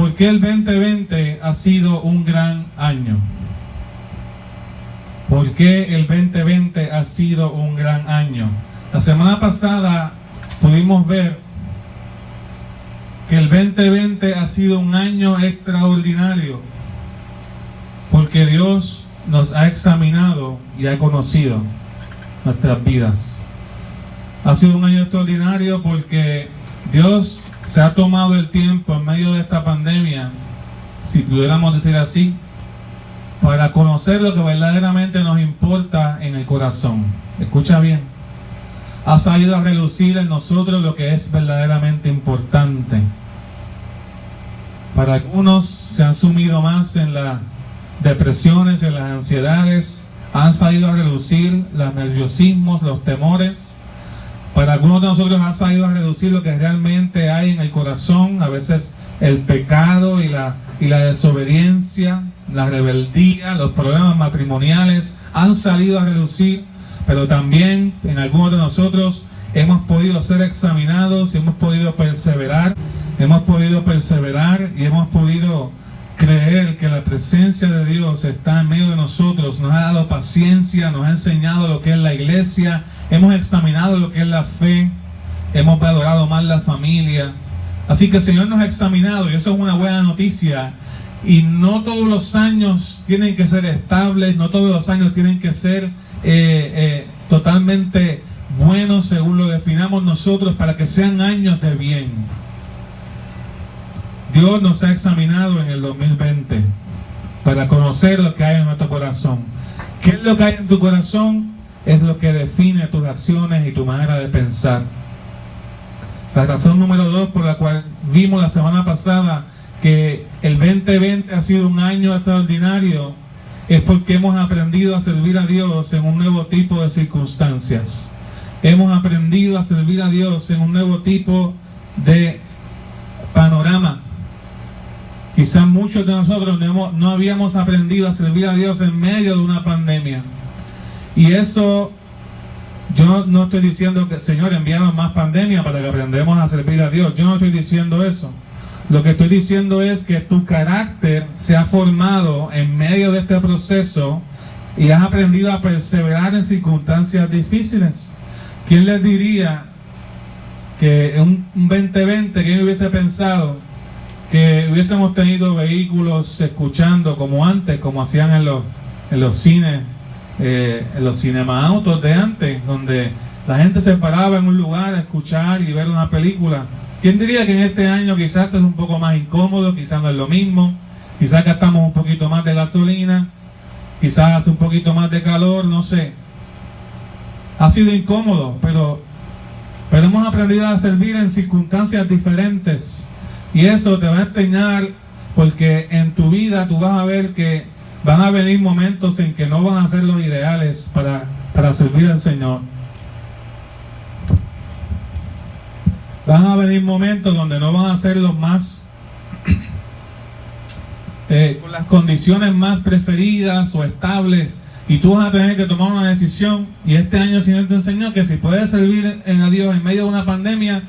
¿por qué el 2020 ha sido un gran año? ¿Por qué el 2020 ha sido un gran año? La semana pasada pudimos ver que el 2020 ha sido un año extraordinario porque Dios nos ha examinado y ha conocido nuestras vidas. Ha sido un año extraordinario porque Dios se ha tomado el tiempo en medio de esta pandemia, si pudiéramos decir así, para conocer lo que verdaderamente nos importa en el corazón. Escucha bien. Ha salido a relucir en nosotros lo que es verdaderamente importante. Para algunos se han sumido más en las depresiones, en las ansiedades, han salido a relucir los nerviosismos, los temores. Para algunos de nosotros ha salido a reducir lo que realmente hay en el corazón, a veces el pecado y la desobediencia, la rebeldía, los problemas matrimoniales han salido a relucir, pero también en algunos de nosotros hemos podido ser examinados y hemos podido perseverar y hemos podido creer que la presencia de Dios está en medio de nosotros, nos ha dado paciencia, nos ha enseñado lo que es la iglesia, hemos examinado lo que es la fe, hemos valorado más la familia. Así que el Señor nos ha examinado y eso es una buena noticia. Y no todos los años tienen que ser estables, no todos los años tienen que ser totalmente buenos según lo definamos nosotros, para que sean años de bien. Dios nos ha examinado en el 2020 para conocer lo que hay en nuestro corazón. ¿Qué es lo que hay en tu corazón? Es lo que define tus acciones y tu manera de pensar. La razón número 2 por la cual vimos la semana pasada que el 2020 ha sido un año extraordinario es porque hemos aprendido a servir a Dios en un nuevo tipo de circunstancias. Hemos aprendido a servir a Dios en un nuevo tipo de panorama. Quizás muchos de nosotros no habíamos aprendido a servir a Dios en medio de una pandemia. Y eso, yo no estoy diciendo que, Señor, envíanos más pandemia para que aprendamos a servir a Dios. Yo no estoy diciendo eso. Lo que estoy diciendo es que tu carácter se ha formado en medio de este proceso y has aprendido a perseverar en circunstancias difíciles. ¿Quién les diría que en un 2020, ¿quién hubiese pensado que hubiésemos tenido vehículos escuchando como antes, como hacían en los cines, en los cinema-autos de antes, donde la gente se paraba en un lugar a escuchar y ver una película? ¿Quién diría que en este año quizás es un poco más incómodo, quizás no es lo mismo, quizás gastamos un poquito más de gasolina, quizás hace un poquito más de calor, no sé? Ha sido incómodo, pero hemos aprendido a servir en circunstancias diferentes. Y eso te va a enseñar, porque en tu vida tú vas a ver que van a venir momentos en que no van a ser los ideales para servir al Señor. Van a venir momentos donde no van a ser los más, con las condiciones más preferidas o estables, y tú vas a tener que tomar una decisión. Y este año el Señor te enseñó que si puedes servir a Dios en medio de una pandemia,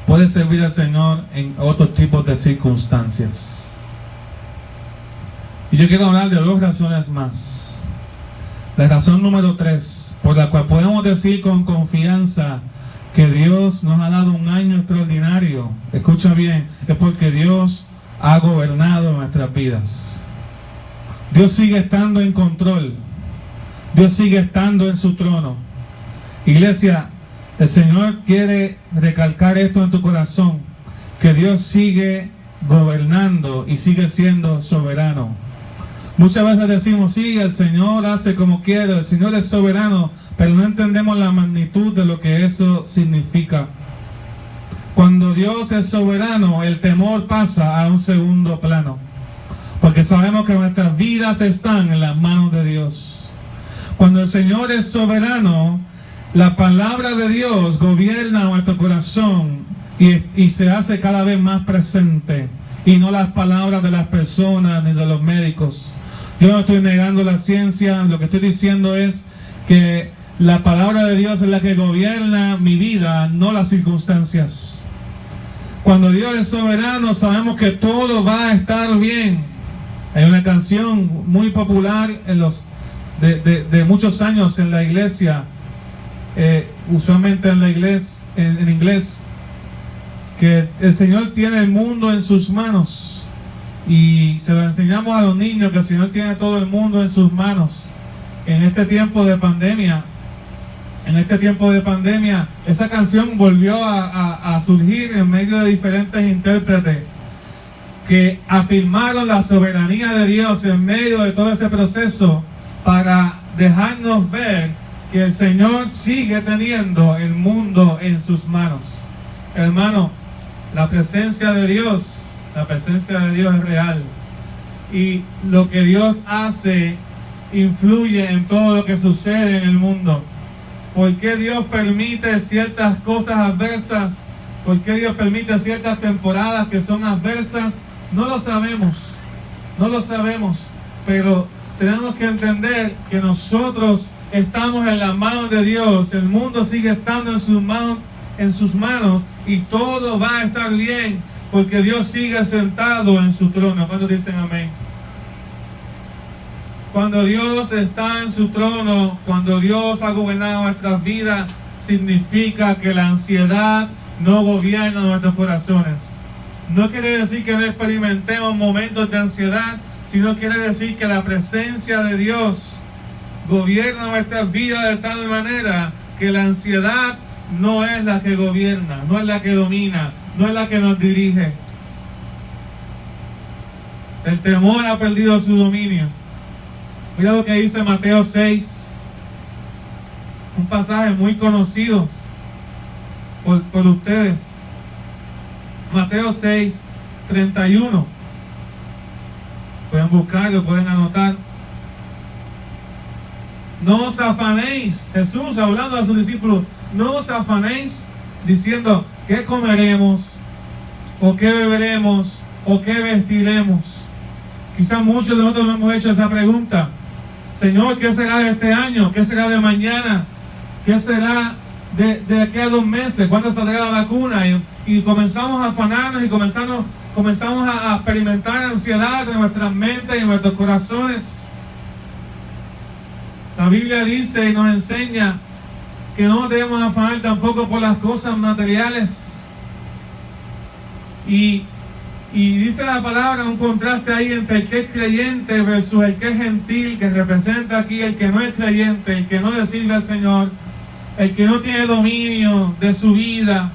puedes servir al Señor en otros tipos de circunstancias. Y yo quiero hablar de 2 razones más. La razón número 3, por la cual podemos decir con confianza que Dios nos ha dado un año extraordinario, escucha bien, es porque Dios ha gobernado nuestras vidas. Dios sigue estando en control. Dios sigue estando en su trono. Iglesia, el Señor quiere recalcar esto en tu corazón, que Dios sigue gobernando y sigue siendo soberano. Muchas veces decimos, sí, el Señor hace como quiere, el Señor es soberano, pero no entendemos la magnitud de lo que eso significa. Cuando Dios es soberano, el temor pasa a un segundo plano, porque sabemos que nuestras vidas están en las manos de Dios. Cuando el Señor es soberano, la palabra de Dios gobierna nuestro corazón y se hace cada vez más presente, y no las palabras de las personas ni de los médicos. Yo no estoy negando la ciencia, lo que estoy diciendo es que la palabra de Dios es la que gobierna mi vida, no las circunstancias. Cuando Dios es soberano, sabemos que todo va a estar bien. Hay una canción muy popular de muchos años en la iglesia, usualmente en la iglesia, en inglés, que el Señor tiene el mundo en sus manos. Y se lo enseñamos a los niños, que el Señor tiene todo el mundo en sus manos. En este tiempo de pandemia, esa canción volvió a surgir en medio de diferentes intérpretes que afirmaron la soberanía de Dios en medio de todo ese proceso, para dejarnos ver que el Señor sigue teniendo el mundo en sus manos. Hermano, la presencia de Dios es real, y lo que Dios hace influye en todo lo que sucede en el mundo. ¿Por qué Dios permite ciertas cosas adversas? ¿Por qué Dios permite ciertas temporadas que son adversas? No lo sabemos, pero tenemos que entender que nosotros estamos en las manos de Dios. El mundo sigue estando en sus manos, y todo va a estar bien, porque Dios sigue sentado en su trono. ¿Cuántos dicen amén? Cuando Dios está en su trono, cuando Dios ha gobernado nuestras vidas, significa que la ansiedad no gobierna nuestros corazones. No quiere decir que no experimentemos momentos de ansiedad, sino quiere decir que la presencia de Dios gobierna nuestras vidas de tal manera que la ansiedad no es la que gobierna, no es la que domina, no es la que nos dirige. El temor ha perdido su dominio. Mira lo que dice Mateo 6, un pasaje muy conocido por ustedes. Mateo 6, 31. Pueden buscarlo, pueden anotar. No os afanéis, Jesús hablando a sus discípulos, no os afanéis diciendo, ¿qué comeremos? ¿O qué beberemos? ¿O qué vestiremos? Quizás muchos de nosotros nos hemos hecho esa pregunta. Señor, ¿qué será de este año? ¿Qué será de mañana? ¿Qué será de aquí a 2 meses? ¿Cuándo saldrá la vacuna? Y comenzamos a afanarnos y comenzamos a experimentar ansiedad en nuestras mentes y en nuestros corazones. La Biblia dice y nos enseña que no debemos afanar tampoco por las cosas materiales. Y dice la palabra, un contraste ahí entre el que es creyente versus el que es gentil, que representa aquí el que no es creyente, el que no le sirve al Señor, el que no tiene dominio de su vida.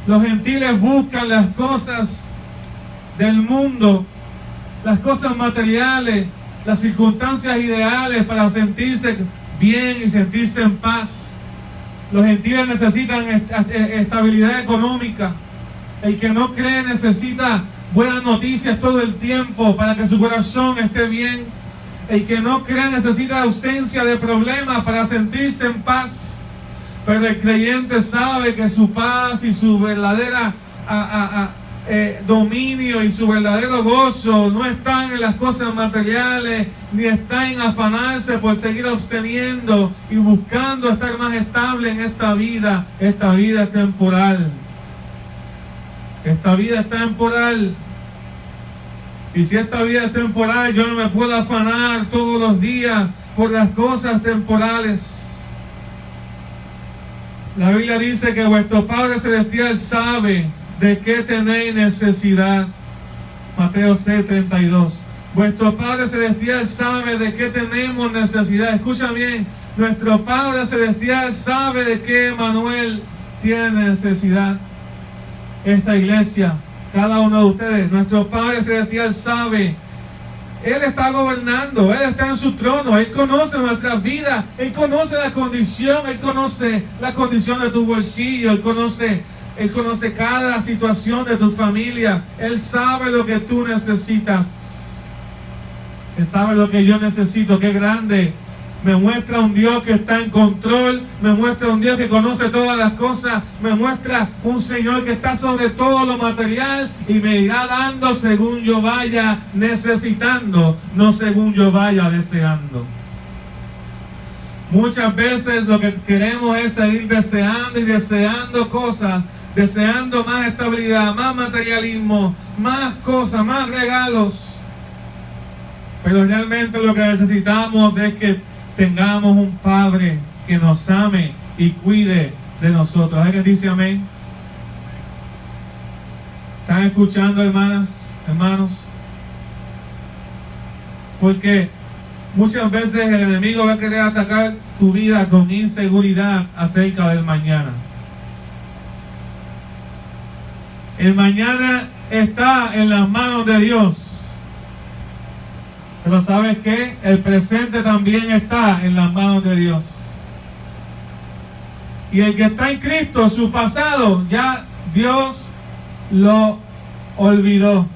Los gentiles buscan las cosas del mundo, las cosas materiales, las circunstancias ideales para sentirse bien y sentirse en paz. Los gentiles necesitan estabilidad económica. El que no cree necesita buenas noticias todo el tiempo para que su corazón esté bien. El que no cree necesita ausencia de problemas para sentirse en paz. Pero el creyente sabe que su paz y su verdadera dominio y su verdadero gozo no están en las cosas materiales, ni está en afanarse por seguir absteniendo y buscando estar más estable en esta vida. Esta vida es temporal. Esta vida es temporal. Y si esta vida es temporal, yo no me puedo afanar todos los días por las cosas temporales. La Biblia dice que vuestro Padre Celestial sabe de qué tenéis necesidad. Mateo 6:32. Vuestro Padre Celestial sabe de qué tenemos necesidad. Escucha bien, nuestro Padre Celestial sabe de qué Manuel tiene necesidad. Esta iglesia, cada uno de ustedes, nuestro Padre Celestial sabe. Él está gobernando, Él está en su trono, Él conoce nuestras vidas, Él conoce la condición de tu bolsillo, Él conoce cada situación de tu familia, Él sabe lo que tú necesitas, Él sabe lo que yo necesito. Qué grande. Me muestra un Dios que está en control, me muestra un Dios que conoce todas las cosas, me muestra un Señor que está sobre todo lo material y me irá dando según yo vaya necesitando, no según yo vaya deseando. Muchas veces lo que queremos es seguir deseando y deseando cosas deseando más estabilidad, más materialismo, más cosas, más regalos. Pero realmente lo que necesitamos es que tengamos un Padre que nos ame y cuide de nosotros. ¿Alguien dice amén? ¿Están escuchando, hermanas, hermanos? Porque muchas veces el enemigo va a querer atacar tu vida con inseguridad acerca del mañana. El mañana está en las manos de Dios. Pero ¿sabes qué? El presente también está en las manos de Dios. Y el que está en Cristo, su pasado, ya Dios lo olvidó.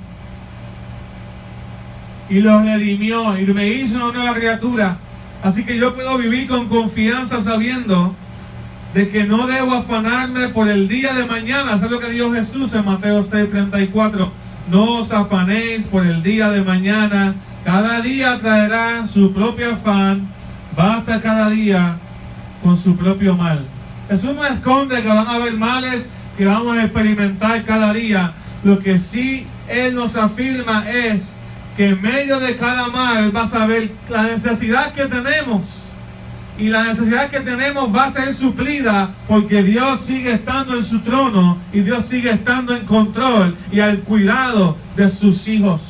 Y lo redimió y me hizo una nueva criatura. Así que yo puedo vivir con confianza sabiendo de que no debo afanarme por el día de mañana. Eso es lo que dijo Jesús en Mateo 6:34. No os afanéis por el día de mañana. Cada día traerá su propio afán. Basta cada día con su propio mal. Jesús no esconde que van a haber males que vamos a experimentar cada día. Lo que sí Él nos afirma es que en medio de cada mal vas a ver la necesidad que tenemos. Y la necesidad que tenemos va a ser suplida porque Dios sigue estando en su trono y Dios sigue estando en control y al cuidado de sus hijos.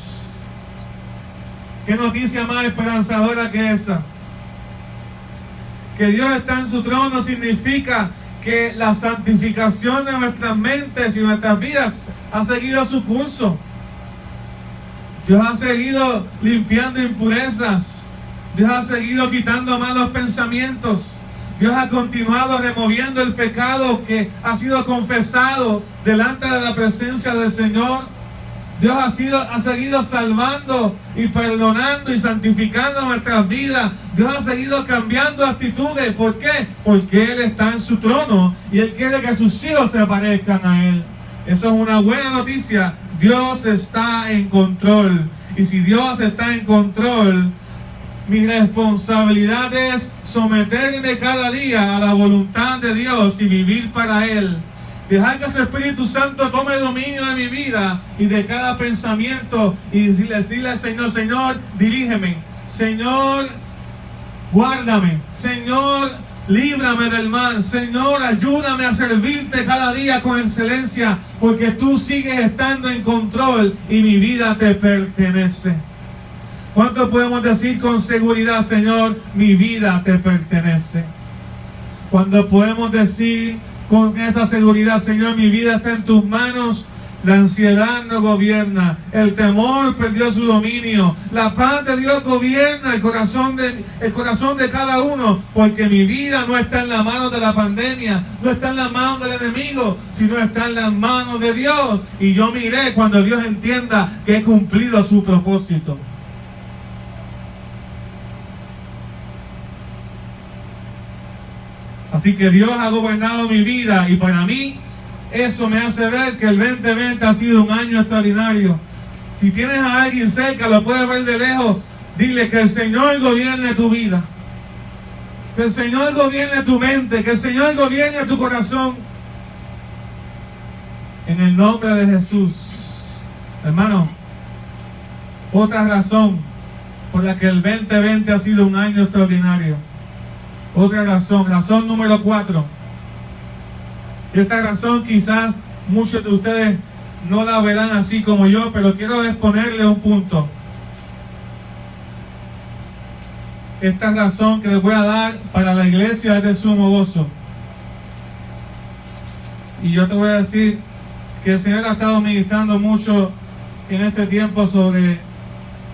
¿Qué noticia más esperanzadora que esa? Que Dios está en su trono significa que la santificación de nuestras mentes y nuestras vidas ha seguido su curso. Dios ha seguido limpiando impurezas. Dios ha seguido quitando malos pensamientos. Dios ha continuado removiendo el pecado que ha sido confesado delante de la presencia del Señor. Dios ha seguido salvando y perdonando y santificando nuestras vidas. Dios ha seguido cambiando actitudes. ¿Por qué? Porque Él está en su trono y Él quiere que sus hijos se parezcan a Él. Eso es una buena noticia. Dios está en control. Y si Dios está en control, mi responsabilidad es someterme cada día a la voluntad de Dios y vivir para Él. Dejar que su Espíritu Santo tome dominio de mi vida y de cada pensamiento y decirle al Señor, Señor, dirígeme. Señor, guárdame. Señor, líbrame del mal. Señor, ayúdame a servirte cada día con excelencia, porque tú sigues estando en control y mi vida te pertenece. ¿Cuánto podemos decir con seguridad, Señor, mi vida te pertenece? Cuando podemos decir con esa seguridad, Señor, mi vida está en tus manos, la ansiedad no gobierna, el temor perdió su dominio, la paz de Dios gobierna el corazón de cada uno, porque mi vida no está en las manos de la pandemia, no está en las manos del enemigo, sino está en las manos de Dios. Y yo miré cuando Dios entienda que he cumplido su propósito. Así que Dios ha gobernado mi vida y para mí eso me hace ver que el 2020 ha sido un año extraordinario. Si tienes a alguien cerca, lo puedes ver de lejos, dile que el Señor gobierne tu vida. Que el Señor gobierne tu mente, que el Señor gobierne tu corazón. En el nombre de Jesús. Hermano, otra razón por la que el 2020 ha sido un año extraordinario. Otra razón, razón número 4. Y esta razón quizás muchos de ustedes no la verán así como yo, pero quiero exponerle un punto. Esta razón que les voy a dar para la iglesia es de sumo gozo. Y yo te voy a decir que el Señor ha estado ministrando mucho en este tiempo sobre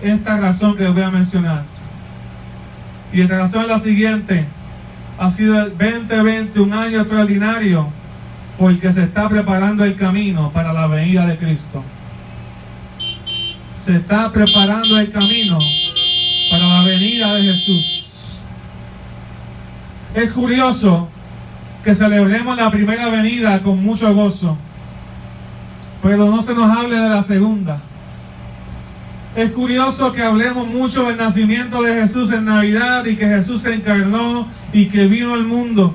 esta razón que les voy a mencionar. Y esta razón es la siguiente. Ha sido el 2020 un año extraordinario porque se está preparando el camino para la venida de Cristo. Se está preparando el camino para la venida de Jesús. Es curioso que celebremos la primera venida con mucho gozo, pero no se nos hable de la segunda. Es curioso que hablemos mucho del nacimiento de Jesús en Navidad y que Jesús se encarnó y que vino al mundo.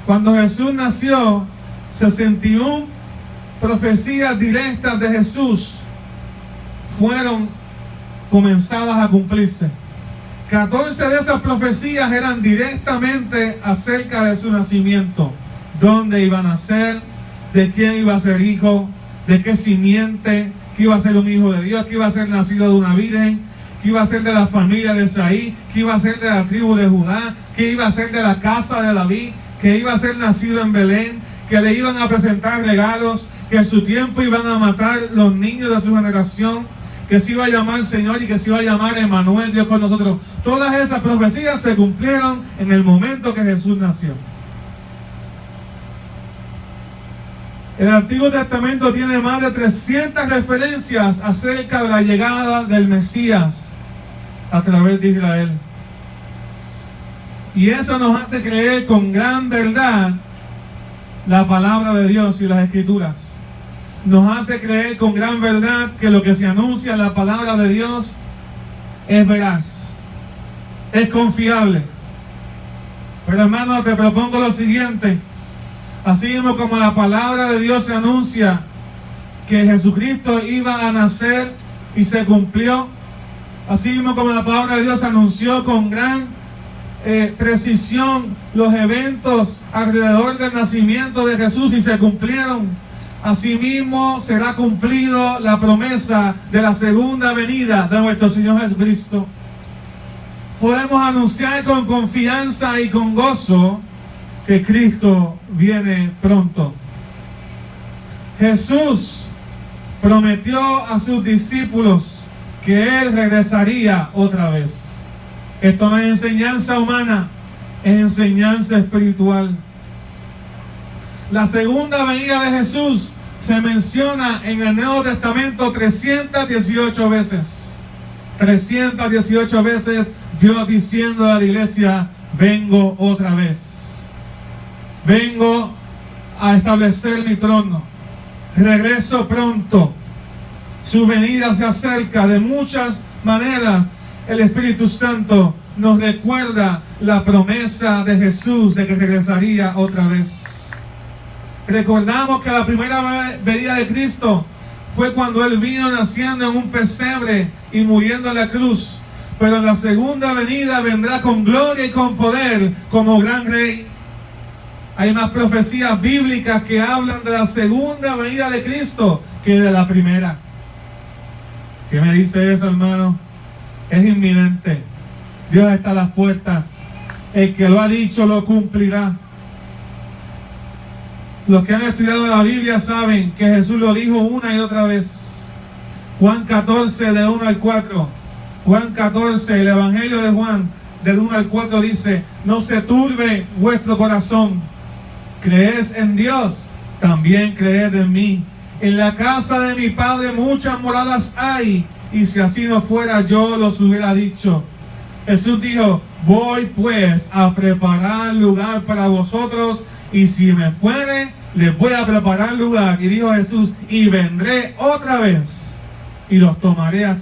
Cuando Jesús nació, 61 profecías directas de Jesús fueron comenzadas a cumplirse. 14 de esas profecías eran directamente acerca de su nacimiento, dónde iba a nacer, de quién iba a ser hijo, de qué simiente, que iba a ser un hijo de Dios, que iba a ser nacido de una virgen, que iba a ser de la familia de Isaí, que iba a ser de la tribu de Judá, que iba a ser de la casa de David, que iba a ser nacido en Belén, que le iban a presentar regalos, que en su tiempo iban a matar los niños de su generación, que se iba a llamar Señor y que se iba a llamar Emmanuel, Dios con nosotros. Todas esas profecías se cumplieron en el momento que Jesús nació. El Antiguo Testamento tiene más de 300 referencias acerca de la llegada del Mesías a través de Israel. Y eso nos hace creer con gran verdad la palabra de Dios y las Escrituras. Nos hace creer con gran verdad que lo que se anuncia en la palabra de Dios es veraz, es confiable. Pero hermano, te propongo lo siguiente. Así mismo como la palabra de Dios se anuncia que Jesucristo iba a nacer y se cumplió, así mismo como la palabra de Dios anunció con gran precisión los eventos alrededor del nacimiento de Jesús y se cumplieron, asimismo será cumplido la promesa de la segunda venida de nuestro Señor Jesucristo. Podemos anunciar con confianza y con gozo que Cristo viene pronto. Jesús prometió a sus discípulos que Él regresaría otra vez. Esto no es enseñanza humana, es enseñanza espiritual. La segunda venida de Jesús se menciona en el Nuevo Testamento 318 veces. 318 veces Dios diciendo a la iglesia, vengo otra vez. Vengo a establecer mi trono. Regreso pronto. Su venida se acerca. De muchas maneras, el Espíritu Santo nos recuerda la promesa de Jesús de que regresaría otra vez. Recordamos que la primera venida de Cristo fue cuando Él vino naciendo en un pesebre y muriendo en la cruz. Pero en la segunda venida vendrá con gloria y con poder como gran rey. Hay más profecías bíblicas que hablan de la segunda venida de Cristo que de la primera. ¿Qué me dice eso, hermano? Es inminente. Dios está a las puertas. El que lo ha dicho lo cumplirá. Los que han estudiado la Biblia saben que Jesús lo dijo una y otra vez. Juan 14, de 1 al 4. Juan 14, el Evangelio de Juan, del 1 al 4 dice, no se turbe vuestro corazón. Creed en Dios, también creed en mí. En la casa de mi Padre muchas moradas hay, y si así no fuera yo los hubiera dicho. Jesús dijo, voy pues a preparar lugar para vosotros, y si me fuere, les voy a preparar lugar. Y dijo Jesús, y vendré otra vez, y los tomaré a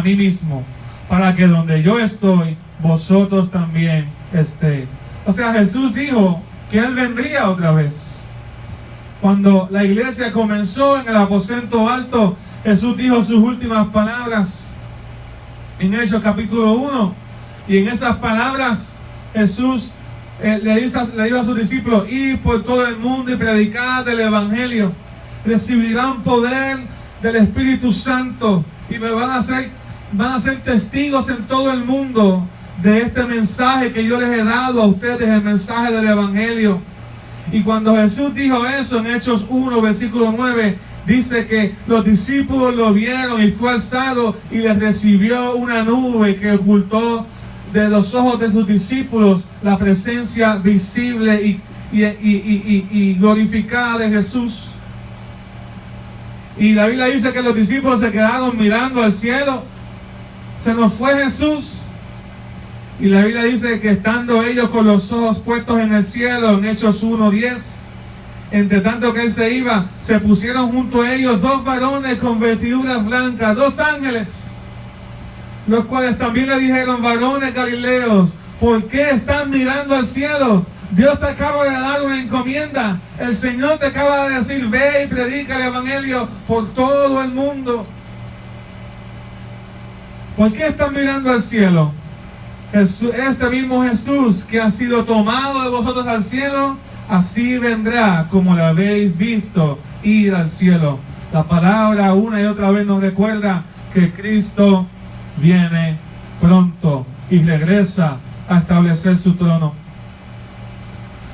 mí mismo, para que donde yo estoy, vosotros también estéis. O sea, Jesús dijo que Él vendría otra vez. Cuando la iglesia comenzó en el aposento alto, Jesús dijo sus últimas palabras en Hechos capítulo 1. Y en esas palabras Jesús le dijo a sus discípulos, ir por todo el mundo y predicar del Evangelio. Recibirán poder del Espíritu Santo y me van a ser testigos en todo el mundo de este mensaje que yo les he dado a ustedes, el mensaje del Evangelio. Y cuando Jesús dijo eso en Hechos 1, versículo 9, dice que los discípulos lo vieron y fue alzado y les recibió una nube que ocultó de los ojos de sus discípulos la presencia visible y glorificada de Jesús. Y la Biblia dice que los discípulos se quedaron mirando al cielo. Se nos fue Jesús. Y la Biblia dice que estando ellos con los ojos puestos en el cielo, en Hechos 1:10, entre tanto que Él se iba, se pusieron junto a ellos dos varones con vestiduras blancas, dos ángeles, los cuales también le dijeron, varones galileos, ¿por qué están mirando al cielo? Dios te acaba de dar una encomienda. El Señor te acaba de decir, ve y predica el Evangelio por todo el mundo. ¿Por qué están mirando al cielo? Este mismo Jesús que ha sido tomado de vosotros al cielo, así vendrá como lo habéis visto ir al cielo. La palabra una y otra vez nos recuerda que Cristo viene pronto y regresa a establecer su trono.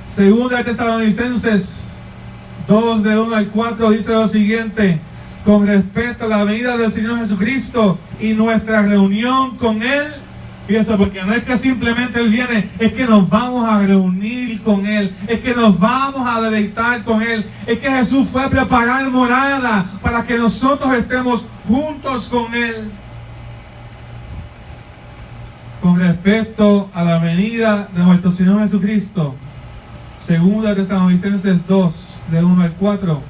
Segunda de Tesalonicenses 2, de 1 al 4 dice lo siguiente: con respecto a la venida del Señor Jesucristo y nuestra reunión con Él. Fíjense, porque no es que simplemente Él viene, es que nos vamos a reunir con Él, es que nos vamos a deleitar con Él, es que Jesús fue a preparar morada para que nosotros estemos juntos con Él. Con respecto a la venida de nuestro Señor Jesucristo, segunda de Tesalonicenses 2, de 1 al 4,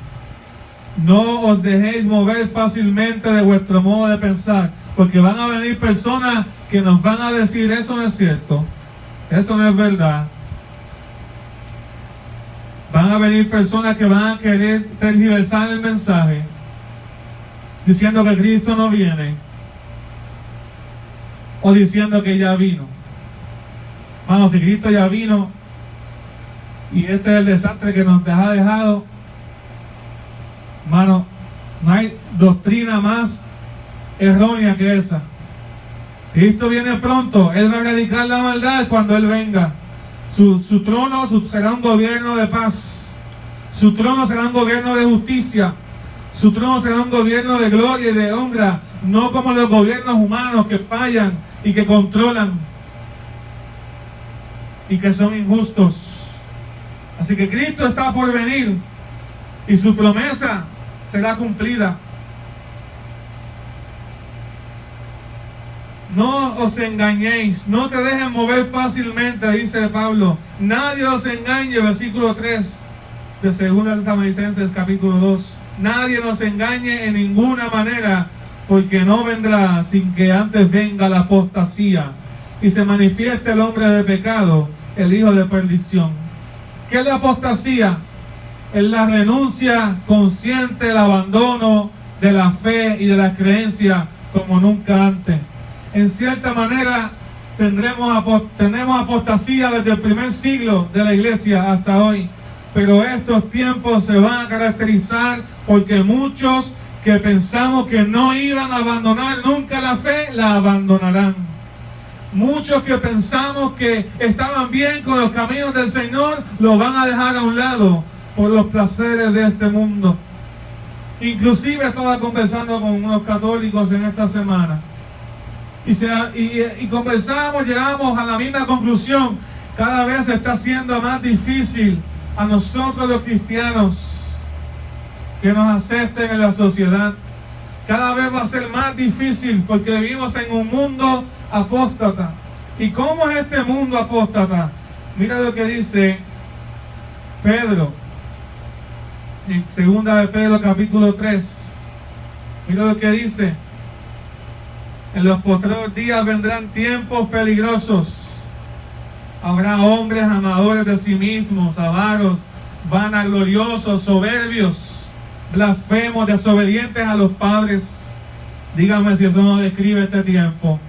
no os dejéis mover fácilmente de vuestro modo de pensar, porque van a venir personas que nos van a decir, eso no es cierto, eso no es verdad. Van a venir personas que van a querer tergiversar el mensaje, diciendo que Cristo no viene, o diciendo que ya vino. Vamos, si Cristo ya vino, y este es el desastre que nos ha dejado, hermano, no hay doctrina más errónea que esa. Cristo viene pronto, Él va a erradicar la maldad cuando Él venga. Su trono será un gobierno de paz. Su trono será un gobierno de justicia. Su trono será un gobierno de gloria y de honra, no como los gobiernos humanos que fallan y que controlan y que son injustos. Así que Cristo está por venir y su promesa será cumplida. No os engañéis, no se dejen mover fácilmente, dice Pablo. Nadie os engañe, versículo 3 de 2 Tesalonicenses capítulo 2. Nadie nos engañe en ninguna manera, porque no vendrá sin que antes venga la apostasía y se manifieste el hombre de pecado, el hijo de perdición. ¿Qué es la apostasía? Es la renuncia consciente, el abandono de la fe y de la creencia como nunca antes. En cierta manera tenemos apostasía desde el primer siglo de la iglesia hasta hoy, pero estos tiempos se van a caracterizar porque muchos que pensamos que no iban a abandonar nunca la fe, la abandonarán. Muchos que pensamos que estaban bien con los caminos del Señor, lo van a dejar a un lado por los placeres de este mundo. Inclusive estaba conversando con unos católicos en esta semana y conversamos, llegamos a la misma conclusión. Cada vez se está haciendo más difícil a nosotros los cristianos que nos acepten en la sociedad. Cada vez va a ser más difícil porque vivimos en un mundo apóstata. ¿Y cómo es este mundo apóstata? Mira lo que dice Pedro en 2 de Pedro capítulo 3. Mira lo que dice: en los postreros días vendrán tiempos peligrosos. Habrá hombres amadores de sí mismos, avaros, vanagloriosos, soberbios, blasfemos, desobedientes a los padres. Dígame si eso no describe este tiempo.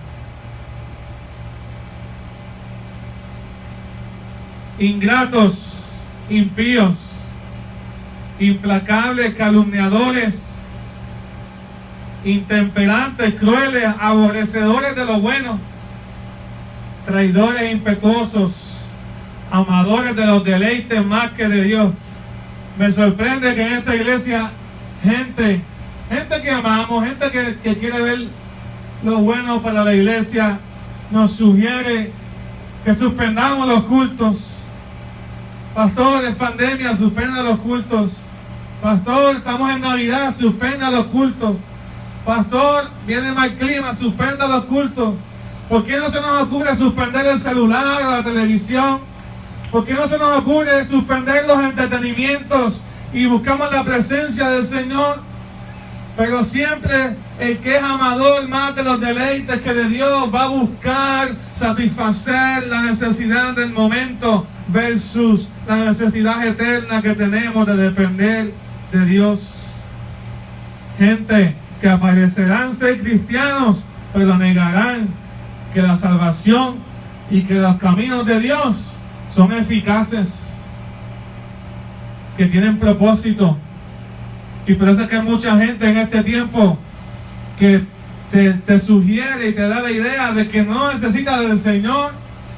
Ingratos, impíos, implacables, calumniadores, intemperantes, crueles, aborrecedores de lo bueno, traidores, impetuosos, amadores de los deleites más que de Dios. Me sorprende que en esta iglesia gente que amamos, gente que quiere ver lo bueno para la iglesia, nos sugiere que suspendamos los cultos. Pastor, es pandemia, suspenda los cultos. Pastor, estamos en Navidad, suspenda los cultos. Pastor, viene mal clima, suspenda los cultos. ¿Por qué no se nos ocurre suspender el celular o la televisión? ¿Por qué no se nos ocurre suspender los entretenimientos y buscamos la presencia del Señor? Pero siempre el que es amador más de los deleites que de Dios va a buscar satisfacer la necesidad del momento, versus la necesidad eterna que tenemos de depender de Dios. Gente que aparecerán ser cristianos, pero negarán que la salvación y que los caminos de Dios son eficaces, que tienen propósito. Y por eso es que hay mucha gente en este tiempo que te sugiere y te da la idea de que no necesita del Señor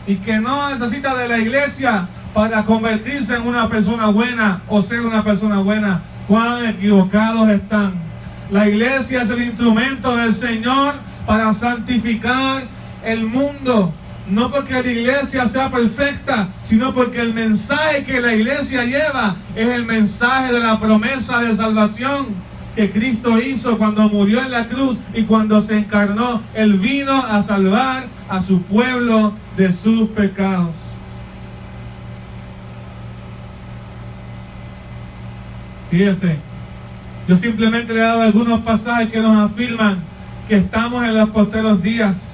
y que no necesita de la iglesia para convertirse en una persona buena o ser una persona buena. Cuán equivocados están. La iglesia es el instrumento del Señor para santificar el mundo. No porque la iglesia sea perfecta, sino porque el mensaje que la iglesia lleva es el mensaje de la promesa de salvación que Cristo hizo cuando murió en la cruz y cuando se encarnó. Él vino a salvar a su pueblo de sus pecados. Fíjese, yo simplemente le he dado algunos pasajes que nos afirman que estamos en los postreros días.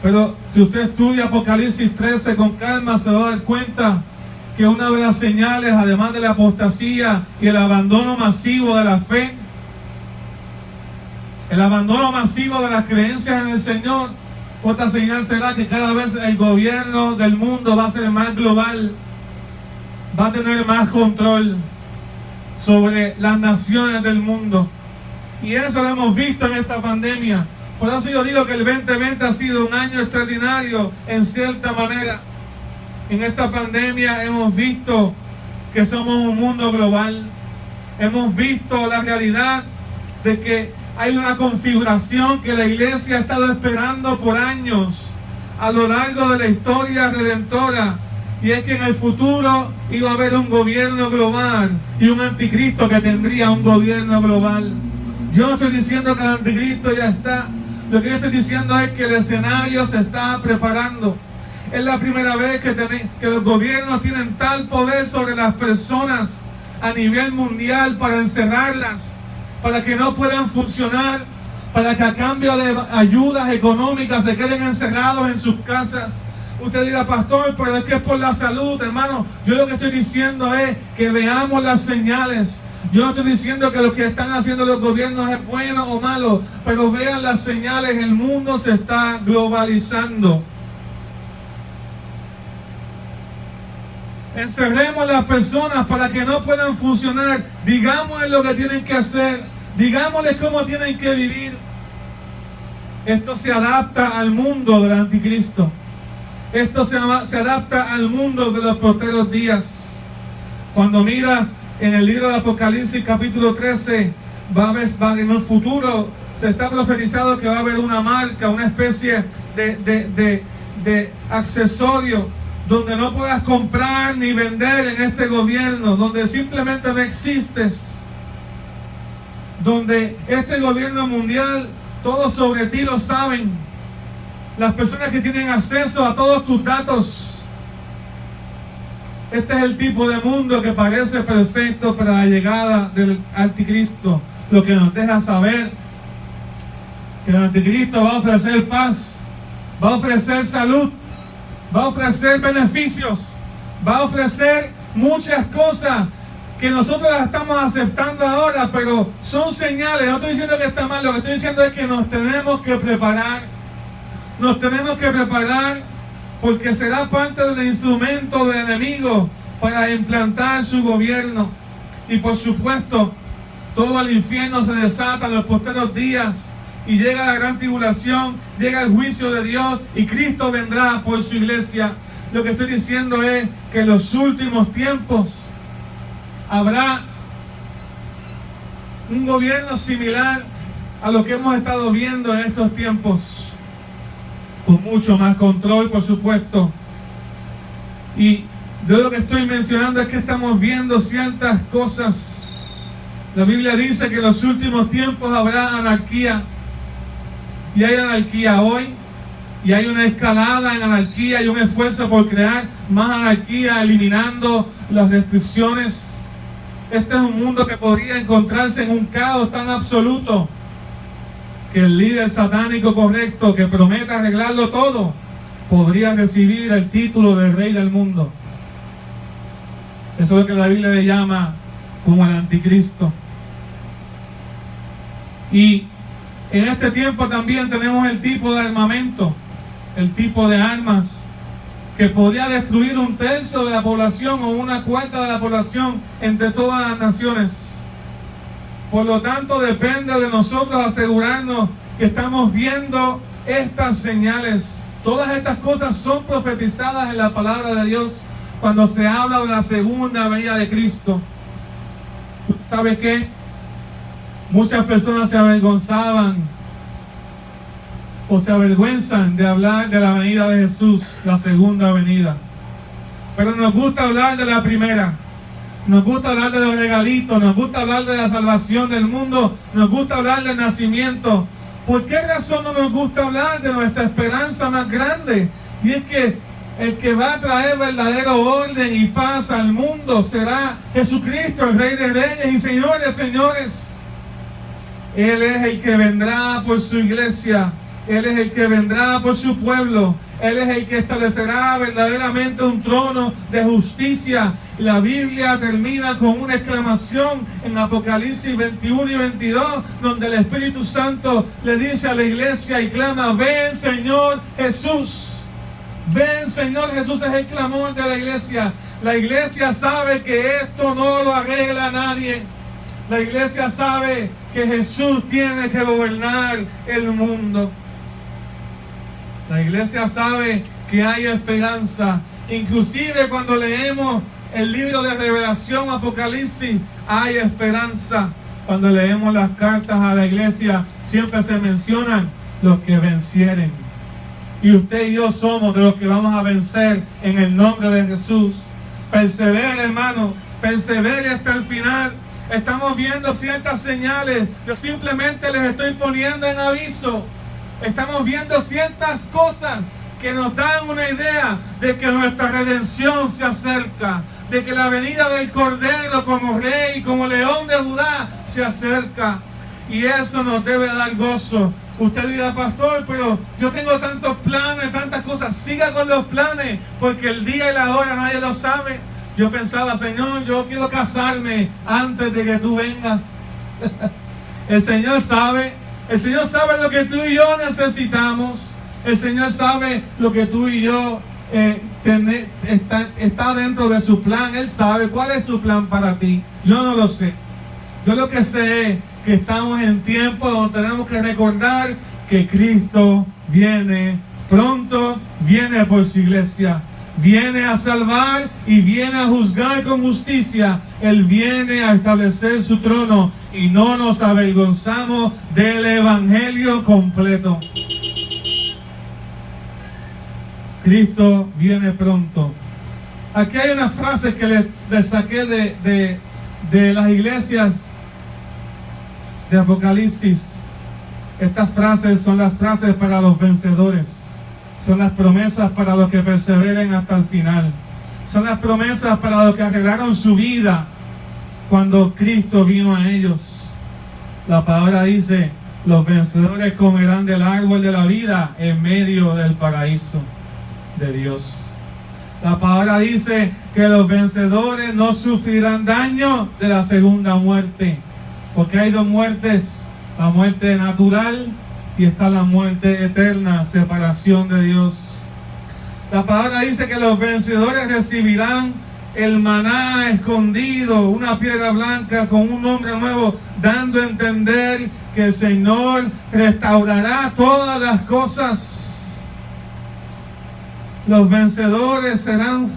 Pero si usted estudia Apocalipsis 13 con calma, se va a dar cuenta que una de las señales, además de la apostasía y el abandono masivo de la fe, el abandono masivo de las creencias en el Señor, otra señal será que cada vez el gobierno del mundo va a ser más global, va a tener más control sobre las naciones del mundo. Y eso lo hemos visto en esta pandemia. Por eso yo digo que el 2020 ha sido un año extraordinario en cierta manera. En esta pandemia hemos visto que somos un mundo global. Hemos visto la realidad de que hay una configuración que la iglesia ha estado esperando por años a lo largo de la historia redentora. Y es que en el futuro iba a haber un gobierno global y un anticristo que tendría un gobierno global. Yo no estoy diciendo que el anticristo ya está. Lo que yo estoy diciendo es que el escenario se está preparando. Es la primera vez que los gobiernos tienen tal poder sobre las personas a nivel mundial para encerrarlas, para que no puedan funcionar, para que a cambio de ayudas económicas se queden encerrados en sus casas. Usted dirá, pastor, pero es que es por la salud, hermano. Yo lo que estoy diciendo es que veamos las señales. Yo no estoy diciendo que lo que están haciendo los gobiernos es bueno o malo, pero vean las señales, el mundo se está globalizando. Encerremos a las personas para que no puedan funcionar. Digámosles lo que tienen que hacer. Digámosles cómo tienen que vivir. Esto se adapta al mundo del anticristo. Esto se adapta al mundo de los postreros días. Cuando miras en el libro de Apocalipsis capítulo 13, en el futuro se está profetizado que va a haber una marca, una especie de accesorio donde no puedas comprar ni vender en este gobierno, donde simplemente no existes, donde este gobierno mundial, todos sobre ti lo saben, las personas que tienen acceso a todos tus datos. Este es el tipo de mundo que parece perfecto para la llegada del anticristo, lo que nos deja saber que el anticristo va a ofrecer paz, va a ofrecer salud, va a ofrecer beneficios, va a ofrecer muchas cosas que nosotros las estamos aceptando ahora, pero son señales. No estoy diciendo que está mal, lo que estoy diciendo es que nos tenemos que preparar. Nos tenemos que preparar porque será parte del instrumento del enemigo para implantar su gobierno. Y por supuesto, todo el infierno se desata en los postreros días. Y llega la gran tribulación, llega el juicio de Dios y Cristo vendrá por su iglesia. Lo que estoy diciendo es que en los últimos tiempos habrá un gobierno similar a lo que hemos estado viendo en estos tiempos, con mucho más control, por supuesto. Y yo lo que estoy mencionando es que estamos viendo ciertas cosas. La Biblia dice que en los últimos tiempos habrá anarquía. Y hay anarquía hoy, y hay una escalada en anarquía y un esfuerzo por crear más anarquía, eliminando las restricciones. Este es un mundo que podría encontrarse en un caos tan absoluto que el líder satánico correcto que promete arreglarlo todo podría recibir el título de rey del mundo. Eso es lo que la Biblia le llama como el anticristo. Y en este tiempo también tenemos el tipo de armamento, el tipo de armas que podría destruir 1/3 de la población o 1/4 de la población entre todas las naciones. Por lo tanto, depende de nosotros asegurarnos que estamos viendo estas señales. Todas estas cosas son profetizadas en la palabra de Dios cuando se habla de la segunda venida de Cristo. ¿Sabe qué? Muchas personas se avergonzaban o se avergüenzan de hablar de la venida de Jesús, la segunda venida. Pero nos gusta hablar de la primera. Nos gusta hablar de los regalitos, nos gusta hablar de la salvación del mundo, nos gusta hablar del nacimiento. ¿Por qué razón no nos gusta hablar de nuestra esperanza más grande? Y es que el que va a traer verdadero orden y paz al mundo será Jesucristo, el Rey de Reyes y Señor de Señores. Él es el que vendrá por su iglesia. Él es el que vendrá por su pueblo. Él es el que establecerá verdaderamente un trono de justicia. La Biblia termina con una exclamación en Apocalipsis 21 y 22, donde el Espíritu Santo le dice a la iglesia y clama: ven, Señor Jesús. Ven, Señor Jesús, es el clamor de la iglesia. La iglesia sabe que esto no lo arregla nadie. La iglesia sabe que Jesús tiene que gobernar el mundo. La iglesia sabe que hay esperanza. Inclusive cuando leemos el libro de Revelación, Apocalipsis, hay esperanza. Cuando leemos las cartas a la iglesia, siempre se mencionan los que vencieren. Y usted y yo somos de los que vamos a vencer en el nombre de Jesús. Persevere, hermano, persevere hasta el final. Estamos viendo ciertas señales. Yo simplemente les estoy poniendo en aviso. Estamos viendo ciertas cosas que nos dan una idea de que nuestra redención se acerca, de que la venida del Cordero como Rey, como León de Judá se acerca. Y eso nos debe dar gozo. Usted dirá: pastor, pero yo tengo tantos planes, tantas cosas. Siga con los planes, porque el día y la hora nadie lo sabe. Yo pensaba: Señor, yo quiero casarme antes de que tú vengas. El Señor sabe. El Señor sabe lo que tú y yo necesitamos. El Señor sabe lo que tú y yo está dentro de su plan. Él sabe cuál es su plan para ti. Yo no lo sé. Yo lo que sé es que estamos en tiempo donde tenemos que recordar que Cristo viene pronto, viene por su iglesia. Viene a salvar y viene a juzgar con justicia. Él viene a establecer su trono y no nos avergonzamos del evangelio completo. Cristo viene pronto. Aquí hay una frase que les saqué de las iglesias de Apocalipsis. Estas frases son las frases para los vencedores. Son las promesas para los que perseveren hasta el final. Son las promesas para los que arreglaron su vida cuando Cristo vino a ellos. La palabra dice: los vencedores comerán del árbol de la vida en medio del paraíso de Dios. La palabra dice que los vencedores no sufrirán daño de la segunda muerte. Porque hay dos muertes: la muerte natural y está la muerte eterna, separación de Dios. La palabra dice que los vencedores recibirán el maná escondido, una piedra blanca con un nombre nuevo, dando a entender que el Señor restaurará todas las cosas. Los vencedores serán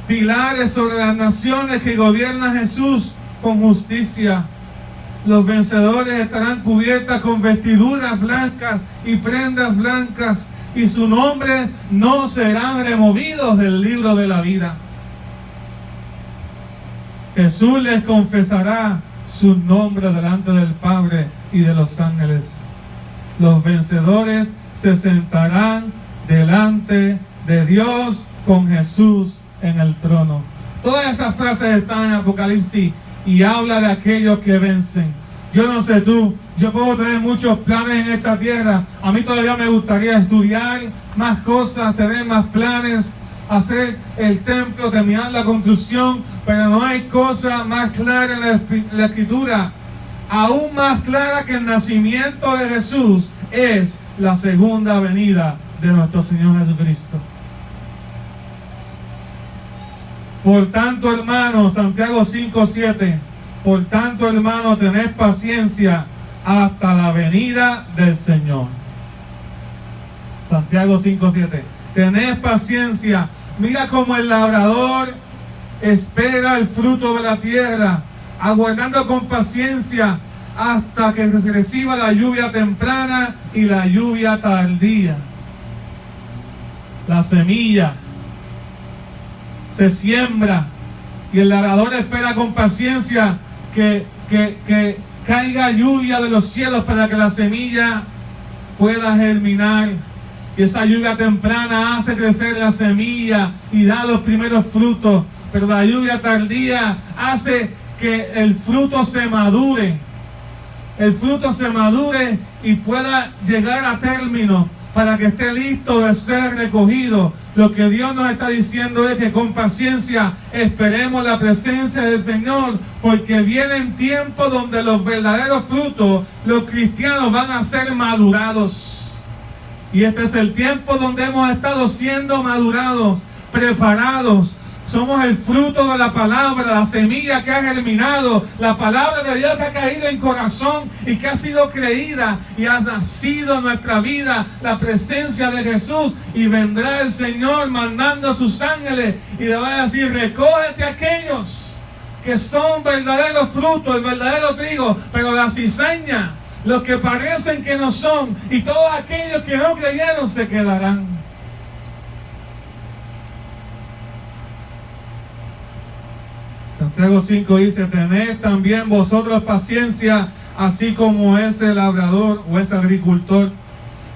pilares sobre las naciones que gobierna Jesús con justicia. Los vencedores estarán cubiertas con vestiduras blancas y prendas blancas, y su nombre no serán removidos del libro de la vida. Jesús les confesará su nombre delante del Padre y de los ángeles. Los vencedores se sentarán delante de Dios con Jesús en el trono. Todas esas frases están en Apocalipsis y habla de aquellos que vencen. Yo no sé tú, Yo puedo tener muchos planes en esta tierra. A mí todavía me gustaría estudiar más cosas, tener más planes, hacer el templo, terminar la construcción, pero no hay cosa más clara en la Escritura, aún más clara que el nacimiento de Jesús, es la segunda venida de nuestro Señor Jesucristo. Por tanto, hermanos, Santiago 5:7, por tanto, hermanos, tened paciencia hasta la venida del Señor. Santiago 5:7. Tened paciencia. Mira cómo el labrador espera el fruto de la tierra, aguardando con paciencia hasta que se reciba la lluvia temprana y la lluvia tardía. La semilla se siembra y el labrador espera con paciencia que caiga lluvia de los cielos para que la semilla pueda germinar. Y esa lluvia temprana hace crecer la semilla y da los primeros frutos. Pero la lluvia tardía hace que el fruto se madure. El fruto se madure y pueda llegar a término para que esté listo de ser recogido. Lo que Dios nos está diciendo es que con paciencia esperemos la presencia del Señor, porque vienen tiempos donde los verdaderos frutos, los cristianos, van a ser madurados. Y este es el tiempo donde hemos estado siendo madurados, preparados. Somos el fruto de la palabra, la semilla que ha germinado, la palabra de Dios que ha caído en corazón y que ha sido creída y ha nacido en nuestra vida la presencia de Jesús. Y vendrá el Señor mandando a sus ángeles y le va a decir: recógete aquellos que son verdaderos frutos, el verdadero trigo, pero la cizaña, los que parecen que no son, y todos aquellos que no creyeron se quedarán. Santiago 5 dice: tened también vosotros paciencia, así como ese labrador o ese agricultor,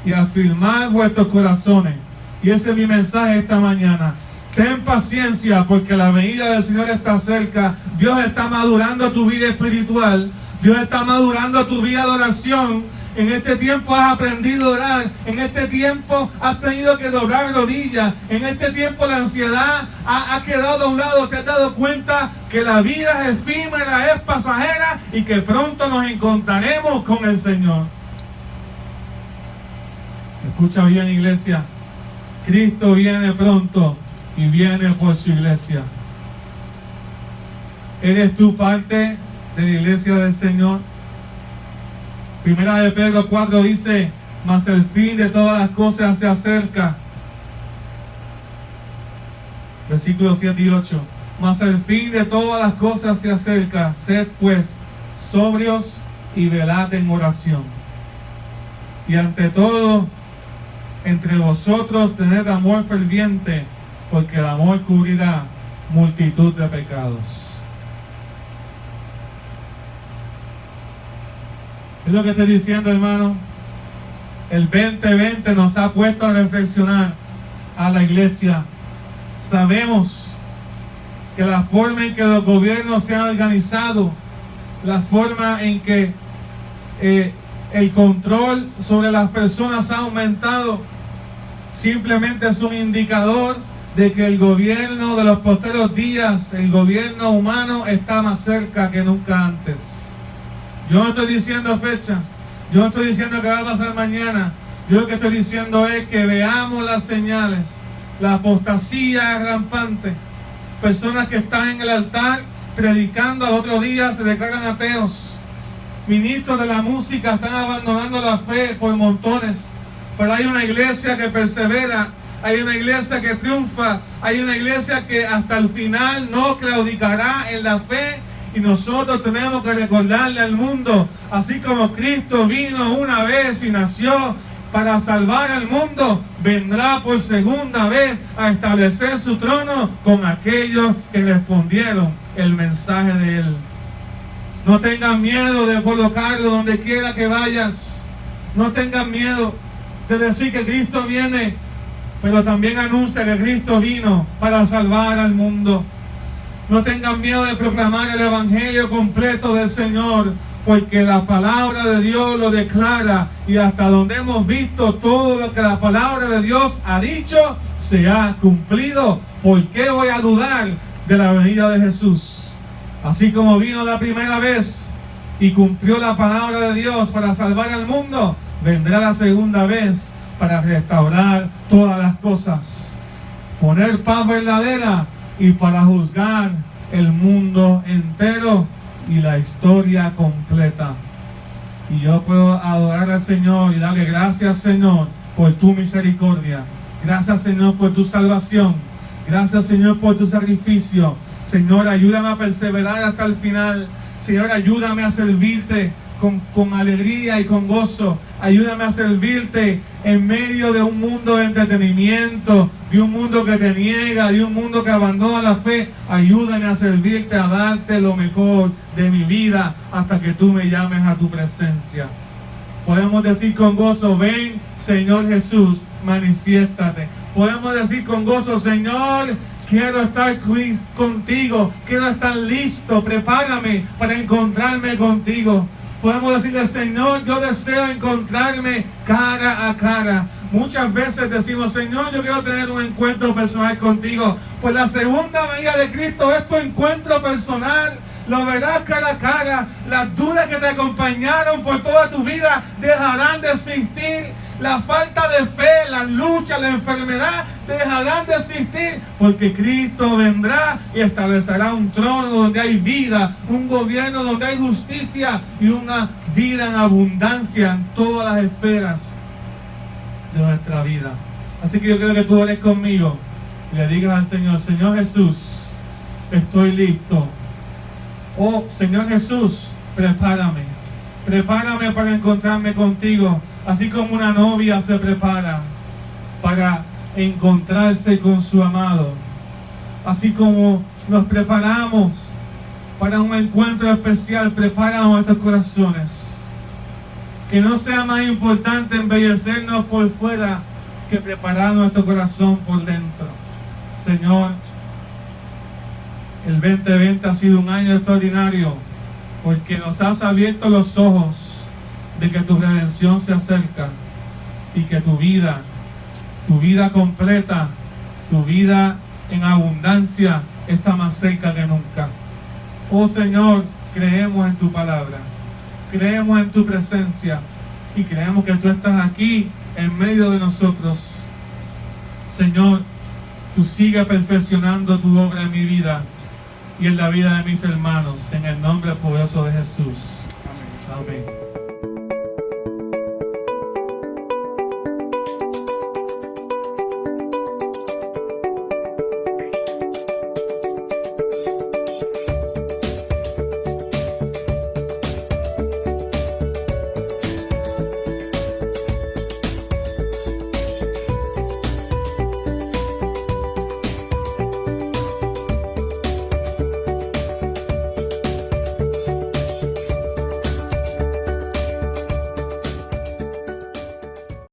y afirmad vuestros corazones. Y ese es mi mensaje esta mañana. Ten paciencia, porque la venida del Señor está cerca. Dios está madurando tu vida espiritual. Dios está madurando tu vida de oración. En este tiempo has aprendido a orar. En este tiempo has tenido que doblar rodillas. En este tiempo la ansiedad ha quedado a un lado. Te has dado cuenta que la vida es efímera, es pasajera, y que pronto nos encontraremos con el Señor. Escucha bien, iglesia. Cristo viene pronto y viene por su iglesia. ¿Eres tú parte de la iglesia del Señor? Primera de Pedro 4 dice: mas el fin de todas las cosas se acerca. Versículos 7 y 8. Mas el fin de todas las cosas se acerca. Sed pues sobrios y velad en oración. Y ante todo, entre vosotros tened amor ferviente, porque el amor cubrirá multitud de pecados. Es lo que estoy diciendo, hermano. El 2020 nos ha puesto a reflexionar a la iglesia. Sabemos que la forma en que los gobiernos se han organizado, la forma en que el control sobre las personas ha aumentado, simplemente es un indicador de que el gobierno de los posteros días, el gobierno humano, está más cerca que nunca antes. Yo no estoy diciendo fechas, yo no estoy diciendo que va a pasar mañana. Yo lo que estoy diciendo es que veamos las señales. La apostasía es rampante. Personas que están en el altar predicando, al otro día se declaran ateos. Ministros de la música están abandonando la fe por montones. Pero hay una iglesia que persevera, hay una iglesia que triunfa, hay una iglesia que hasta el final no claudicará en la fe. Y nosotros tenemos que recordarle al mundo, así como Cristo vino una vez y nació para salvar al mundo, vendrá por segunda vez a establecer su trono con aquellos que respondieron el mensaje de Él. No tengan miedo de colocarlo donde quiera que vayas. No tengan miedo de decir que Cristo viene, pero también anuncia que Cristo vino para salvar al mundo. No tengan miedo de proclamar el evangelio completo del Señor, porque la palabra de Dios lo declara, y hasta donde hemos visto todo lo que la palabra de Dios ha dicho, se ha cumplido. ¿Por qué voy a dudar de la venida de Jesús? Así como vino la primera vez y cumplió la palabra de Dios para salvar al mundo, vendrá la segunda vez para restaurar todas las cosas, poner paz verdadera y para juzgar el mundo entero y la historia completa. Y yo puedo adorar al Señor y darle gracias, Señor, por tu misericordia. Gracias, Señor, por tu salvación. Gracias, Señor, por tu sacrificio. Señor, ayúdame a perseverar hasta el final. Señor, ayúdame a servirte con alegría y con gozo. Ayúdame a servirte en medio de un mundo de entretenimiento, de un mundo que te niega, de un mundo que abandona la fe. Ayúdame a servirte, a darte lo mejor de mi vida hasta que tú me llames a tu presencia. Podemos decir con gozo: ven, Señor Jesús, manifiéstate. Podemos decir con gozo: Señor, quiero estar contigo, quiero estar listo, prepárame para encontrarme contigo. Podemos decirle: Señor, yo deseo encontrarme cara a cara. Muchas veces decimos: Señor, yo quiero tener un encuentro personal contigo. Pues la segunda venida de Cristo es tu encuentro personal. Lo verás cara a cara. Las dudas que te acompañaron por toda tu vida dejarán de existir. La falta de fe, la lucha, la enfermedad dejarán de existir, porque Cristo vendrá y establecerá un trono donde hay vida, un gobierno donde hay justicia y una vida en abundancia en todas las esferas de nuestra vida. Así que yo quiero que tú ores conmigo y le digas al Señor: Señor Jesús, estoy listo. Oh Señor Jesús, prepárame para encontrarme contigo. Así como una novia se prepara para encontrarse con su amado, así como nos preparamos para un encuentro especial, prepara nuestros corazones. Que no sea más importante embellecernos por fuera que preparar nuestro corazón por dentro. Señor, el 2020 ha sido un año extraordinario, porque nos has abierto los ojos de que tu redención se acerca y que tu vida completa, tu vida en abundancia está más cerca que nunca. Oh Señor, creemos en tu palabra, creemos en tu presencia y creemos que tú estás aquí en medio de nosotros. Señor, tú sigues perfeccionando tu obra en mi vida y en la vida de mis hermanos, en el nombre poderoso de Jesús. Amén. Amén.